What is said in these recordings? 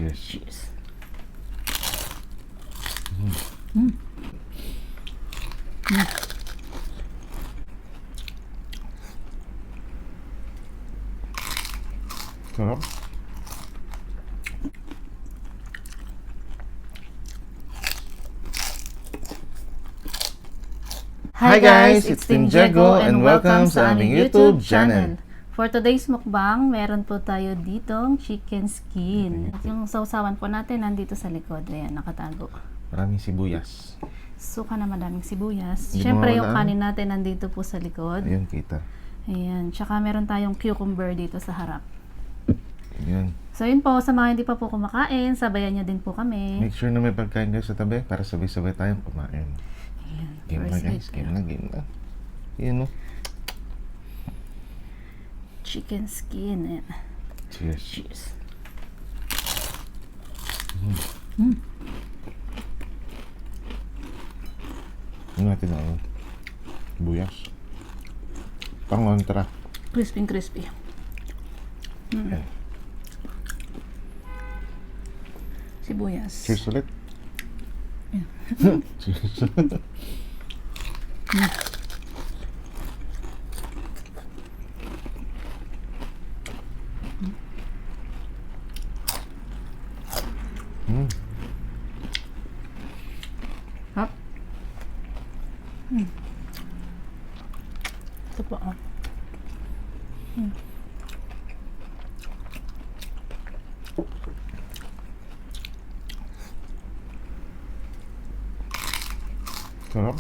Cheers. Cheers. Sarap. Hi guys, it's Team Jego and welcome sa aming YouTube channel. For today's mukbang, meron po tayo ditong chicken skin. At yung sausawan po natin nandito sa likod. Ayan, nakatago. Maraming sibuyas. Suka na madaming sibuyas. Hindi Siyempre yung mawala. kanin natin nandito po sa likod. Ayun, kita. Ayan, tsaka meron tayong cucumber dito sa harap. Ayun. So yun po, sa mga hindi pa po kumakain, sabayan nyo din po kami. Make sure na may pagkain kayo sa tabi para sabay-sabay tayong kumain. Ayan, Game na first guys, bite game na. na, game na. Yun o. Chicken skin. Ayan. Cheers. Cheers. Ano natin ang buyas. Pangon, tara. Crispy, crispy. Ayan. Sibuyas. Cheers ulit. Cheers. Hap. Ito po, oh. Sarap.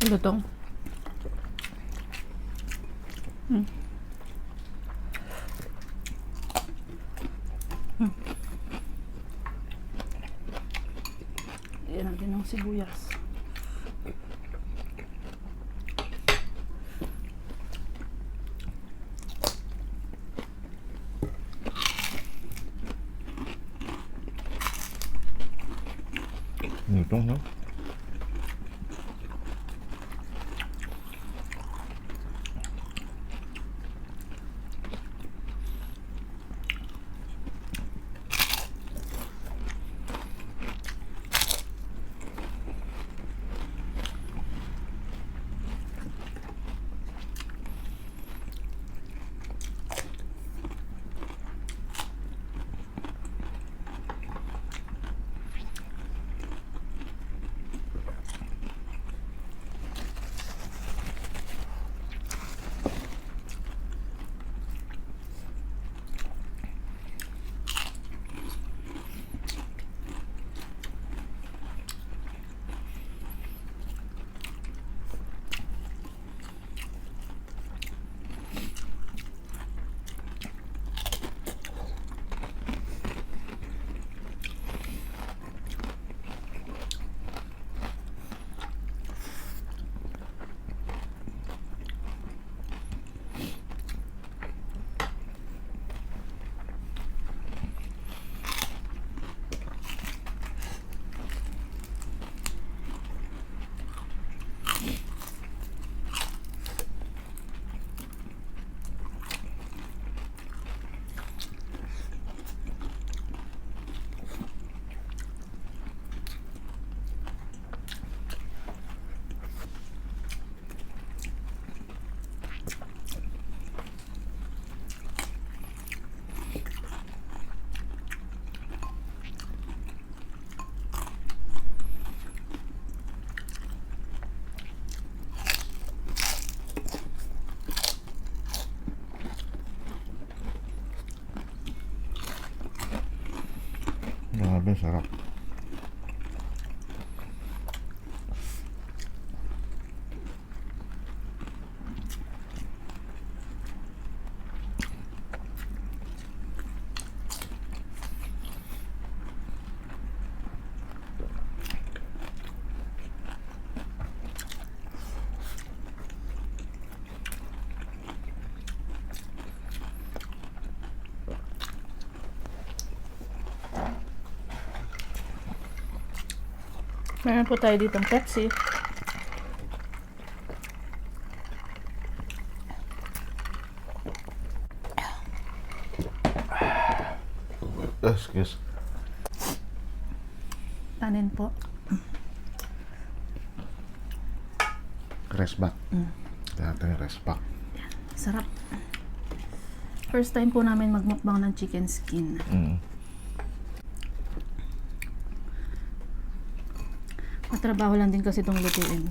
Lutong. Yan natin ng sibuyas. Ito, no? Sarap. Meron po tayo ditong Pepsi. Excuse. Kanin po. Rest back. Lahat ng rest back. Sarap. First time po namin magmukbang ng chicken skin. Matrabaho lang din kasi itong lutuin.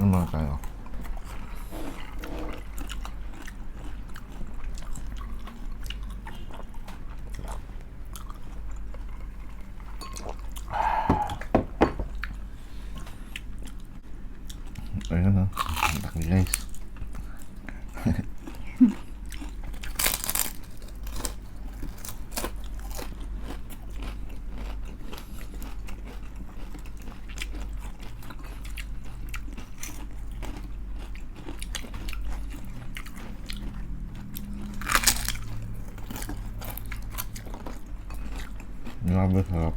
Ano mga tayo? Ayan na. Ang laki guys. Grabe sarap.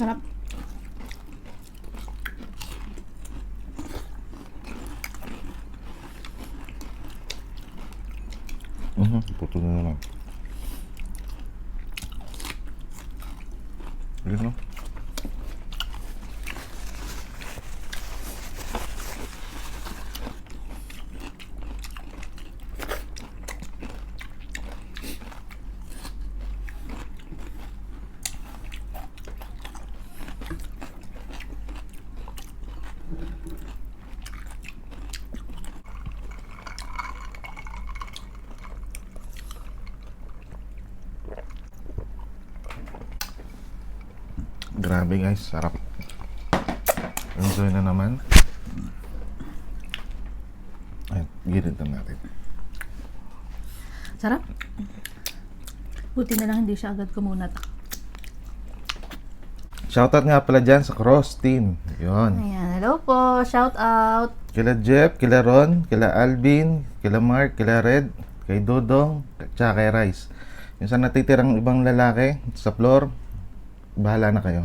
Sarap. Puto na naman. Yun no? Grabe guys, sarap. Enjoy na naman. Ayan, gilid na natin. Sarap. Buti na lang hindi siya agad kumunat. Shoutout nga pala dyan sa Cross Team. Yun. Ayan, hello po. Shout out. Kila Jeff, kila Ron, kila Alvin, kila Mark, kila Red, kay Dodong, tsaka kay Rice. Yung sa natitirang ibang lalaki sa floor, bahala na kayo.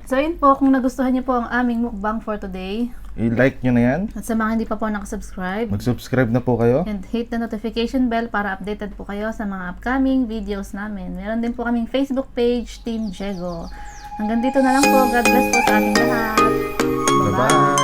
So yun po, kung nagustuhan niyo po ang aming mukbang for today, I-like nyo na yan. at sa mga hindi pa po nakasubscribe, Mag-subscribe na po kayo. and hit the notification bell para updated po kayo sa mga upcoming videos namin. Meron din po kaming Facebook page, Team Jego. Hanggang dito na lang po. God bless po sa ating lahat. Bye-bye! Bye-bye!